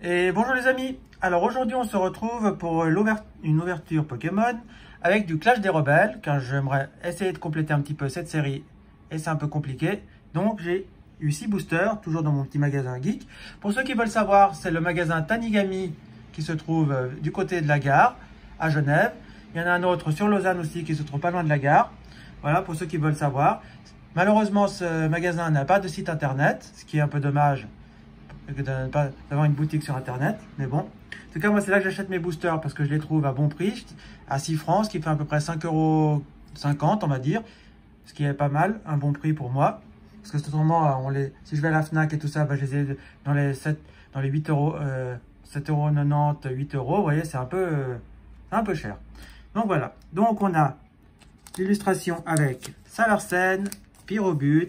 Et bonjour les amis. Alors aujourd'hui on se retrouve pour une ouverture Pokémon avec du Clash des Rebelles, car j'aimerais essayer de compléter un petit peu cette série et c'est un peu compliqué. Donc j'ai eu 6 boosters, toujours dans mon petit magasin geek. Pour ceux qui veulent savoir, c'est le magasin Tanigami qui se trouve du côté de la gare à Genève. Il y en a un autre sur Lausanne aussi qui se trouve pas loin de la gare. Voilà pour ceux qui veulent savoir. Malheureusement ce magasin n'a pas de site internet, ce qui est un peu dommage d'avoir une boutique sur internet, mais bon. En tout cas, moi, c'est là que j'achète mes boosters parce que je les trouve à bon prix, à 6 francs, ce qui fait à peu près 5,50 €, on va dire, ce qui est pas mal, un bon prix pour moi. Parce que autrement, si je vais à la Fnac et tout ça, bah, je les ai dans les 8 euros, 7,90 €, 8 €, vous voyez, c'est un peu cher. Donc voilà, donc on a l'illustration avec Salarsen, Pyrobut,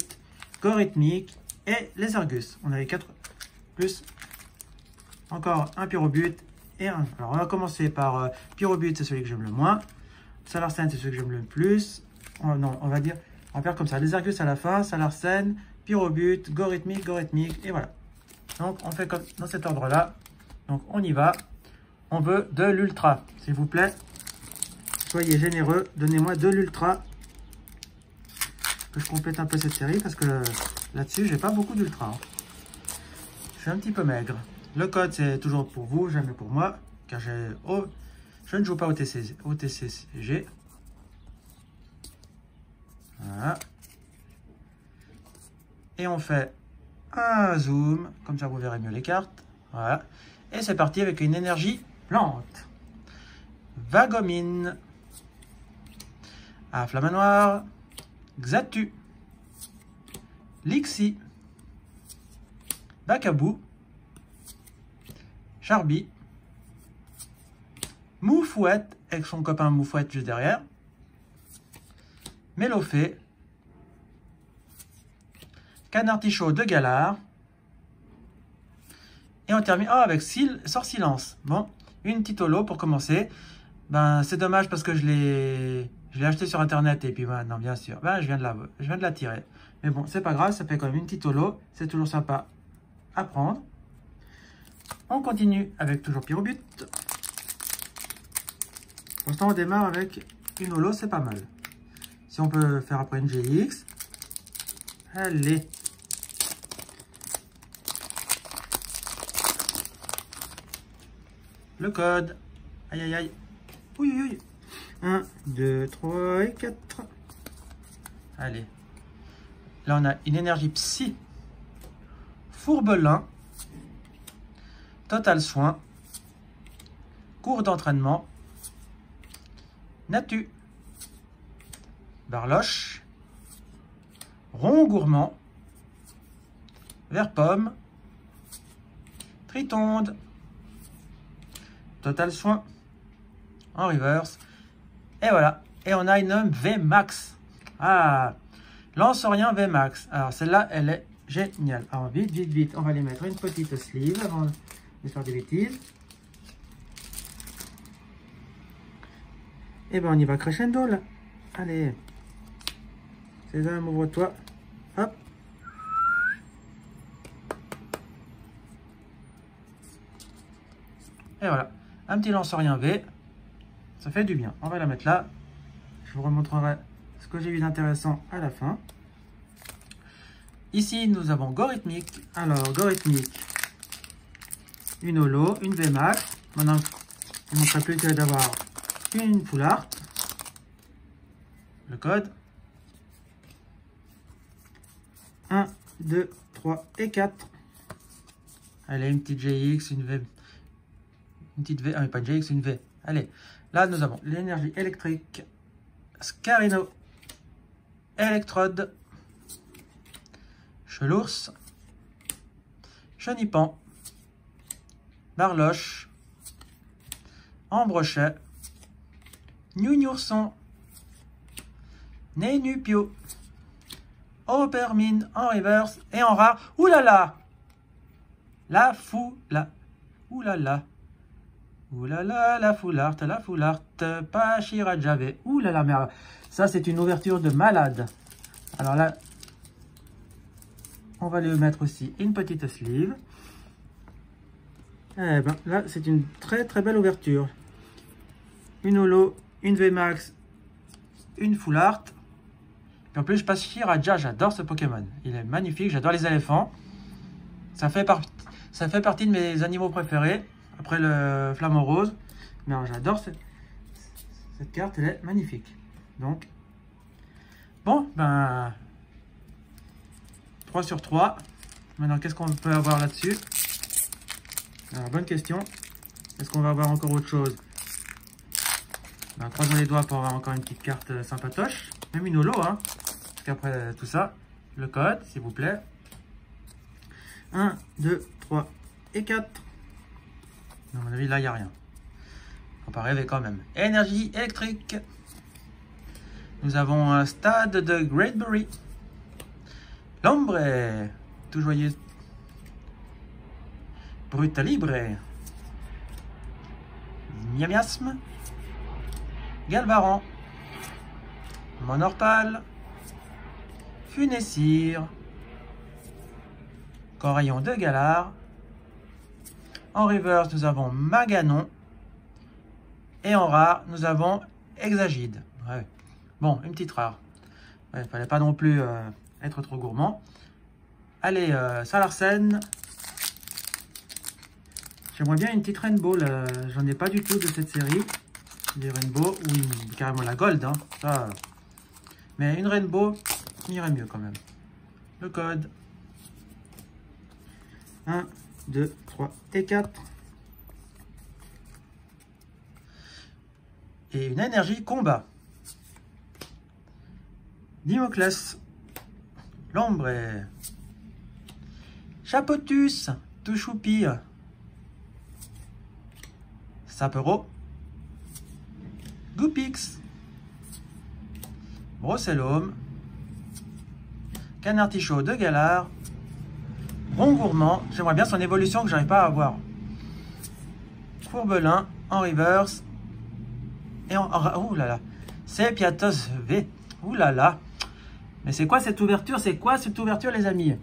Gorhythmic et les Argus. On a les 4 plus encore un Pyrobut et un. Alors on va commencer par Pyrobut, c'est celui que j'aime le moins. Salarsen, c'est celui que j'aime le plus. Non, on va faire comme ça. Les Argus à la fin, Salarsen, Pyrobut, Gorhythmic, et voilà. Donc on fait comme dans cet ordre-là. Donc on y va. On veut de l'ultra, s'il vous plaît. Soyez généreux, donnez-moi de l'ultra. Que je complète un peu cette série parce que là-dessus, j'ai pas beaucoup d'ultra. Hein. Je suis un petit peu maigre. Le code, c'est toujours pour vous, jamais pour moi, car je ne joue pas au TCG. Voilà. Et on fait un zoom, comme ça vous verrez mieux les cartes. Voilà. Et c'est parti avec une énergie plante. Vagomine. À Flamanoir. Xatu. Lixi. Bakabou, Charby, Moufouette, avec son copain Moufouette juste derrière, Mélofée, Canartichaud de Galard, et on termine avec Sort Silence. Bon, une petite holo pour commencer. Ben, c'est dommage parce que je l'ai acheté sur internet et puis maintenant, bien sûr, ben, je viens de la tirer. Mais bon, c'est pas grave, ça fait quand même une petite holo, c'est toujours sympa à prendre. On continue avec toujours Pyrobut. Pour l'instant, on démarre avec une holo, c'est pas mal. Si on peut faire après une GX. Allez. Le code. Aïe, aïe, aïe. Oui, oui, oui. 1, 2, 3 et 4. Allez. Là, on a une énergie psy. Fourbelin, Total Soin, Cours d'entraînement, Natu, Barloche, Rond Gourmand, Vert Pomme, Tritonde, Total Soin, en reverse, et voilà. Et on a une VMAX. Ah, Lansorien VMAX. Alors celle-là, elle est génial. Alors vite, vite, vite, on va les mettre une petite sleeve avant de faire des bêtises. Et ben on y va crescendo là. Allez. Sésame, ouvre-toi. Hop. Et voilà. Un petit lancerien V. Ça fait du bien. On va la mettre là. Je vous remontrerai ce que j'ai vu d'intéressant à la fin. Ici, nous avons Gorhythmic. Alors, Gorhythmic, une holo, une VMAX. Maintenant, il ne manquera plus que d'avoir une full art. Le code. 1, 2, 3 et 4. Allez, une petite GX, une V. Une petite V, pas une GX, une V. Allez, là, nous avons l'énergie électrique. Scarino. Electrode. Chelours, Chenipan, Barloche, Ambrochet, Nounourson, Nénupio, Opermine en reverse et en rare. Oulala, la foula, oulala, oulala, la foularte, pas Chirajave. Oulala, merde, ça c'est une ouverture de malade. Alors là, on va lui mettre aussi une petite sleeve. Eh ben, là, c'est une très très belle ouverture. Une holo, une VMAX, une Full Art. Et en plus, je passe Shiraja, j'adore ce Pokémon. Il est magnifique, j'adore les éléphants. Ça fait partie de mes animaux préférés, après le Flamant Rose. Mais j'adore cette carte, elle est magnifique. Donc, bon, ben, 3 sur 3. Maintenant, qu'est-ce qu'on peut avoir là-dessus? Alors, bonne question. Est-ce qu'on va avoir encore autre chose? Ben, croisons les doigts pour avoir encore une petite carte sympatoche. Même une holo, hein. Parce qu'après tout ça, le code, s'il vous plaît. 1, 2, 3 et 4. À mon avis, là, il n'y a rien. Faut pas rêver quand même. Énergie électrique. Nous avons un stade de Greatbury. L'ombre, tout joyeux. Brutalibre. Miamiasme. Galvaran. Monorpal. Funessire. Coraillon de Galar. En reverse, nous avons Maganon. Et en rare, nous avons Exagide. Ouais. Bon, une petite rare. Il ne fallait pas non plus être trop gourmand. Allez, Salarsen. J'aimerais bien une petite Rainbow. J'en ai pas du tout de cette série. Des Rainbow, ou carrément la Gold. Hein. Ça, mais une Rainbow, il irait mieux quand même. Le code. 1, 2, 3 et 4. Et une énergie combat. Dimoclès. L'ombre. Chapotus. Tout choupi. Sapero. Goupix. Brossellum. Canartichaud de Galar. Ron Gourmand. J'aimerais bien son évolution que j'arrive pas à avoir. Courbelin en reverse. Et en... Oh là là. C'est Piatos V. Ouh là là. Mais c'est quoi cette ouverture? C'est quoi cette ouverture, les amis?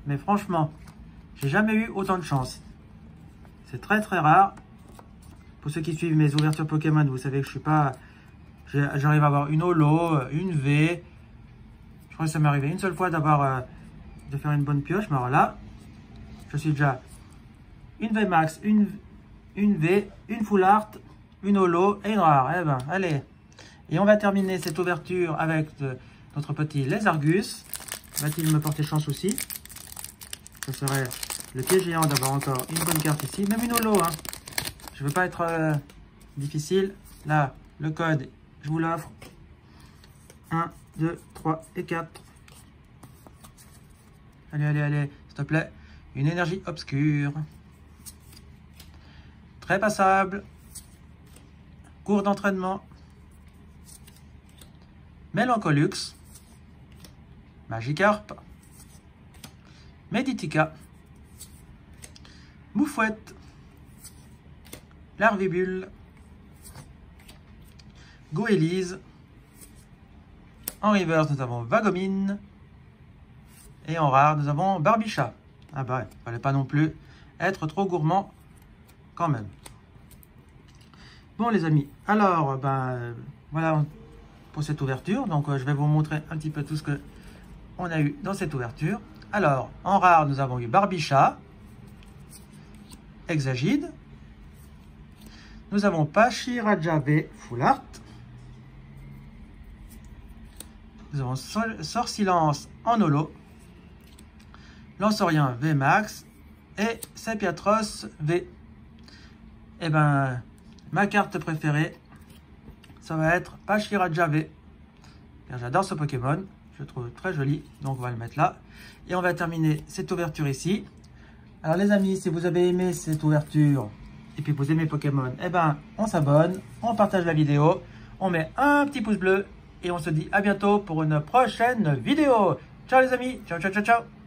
Mais franchement, j'ai jamais eu autant de chance. C'est très très rare. Pour ceux qui suivent mes ouvertures Pokémon, vous savez que je suis pas... J'arrive à avoir une holo, une V. Je crois que ça m'est arrivé une seule fois d'avoir... de faire une bonne pioche. Mais alors là, je suis déjà... Une VMAX, une V, une Full Art, une holo et une rare. Eh ben, allez. Et on va terminer cette ouverture avec notre petit Lézargus. Va-t-il me porter chance aussi? Ce serait le pied géant d'avoir encore une bonne carte ici. Même une holo, hein. Je ne veux pas être difficile. Là, le code, je vous l'offre. 1, 2, 3 et 4. Allez, allez, allez, s'il te plaît. Une énergie obscure. Très passable. Cours d'entraînement. Mélancolux. Magikarp. Meditica. Moufouette. Larvibule. Goélise. En reverse, nous avons Vagomine. Et en rare, nous avons Barbicha. Ah bah, il ne fallait pas non plus être trop gourmand quand même. Bon les amis, alors ben voilà pour cette ouverture. Donc je vais vous montrer un petit peu tout ce que on a eu dans cette ouverture. Alors, en rare, nous avons eu Barbicha, Exagide. Nous avons Pachiraja V Full Art. Nous avons Sorsilence en holo. Lansorien V Max et Sepiatros V. Et ben, ma carte préférée, ça va être Pachiraja V. J'adore ce Pokémon, je le trouve très joli, donc on va le mettre là. Et on va terminer cette ouverture ici. Alors les amis, si vous avez aimé cette ouverture et puis vous aimez Pokémon, eh ben, on s'abonne, on partage la vidéo, on met un petit pouce bleu et on se dit à bientôt pour une prochaine vidéo. Ciao les amis, ciao ciao ciao ciao.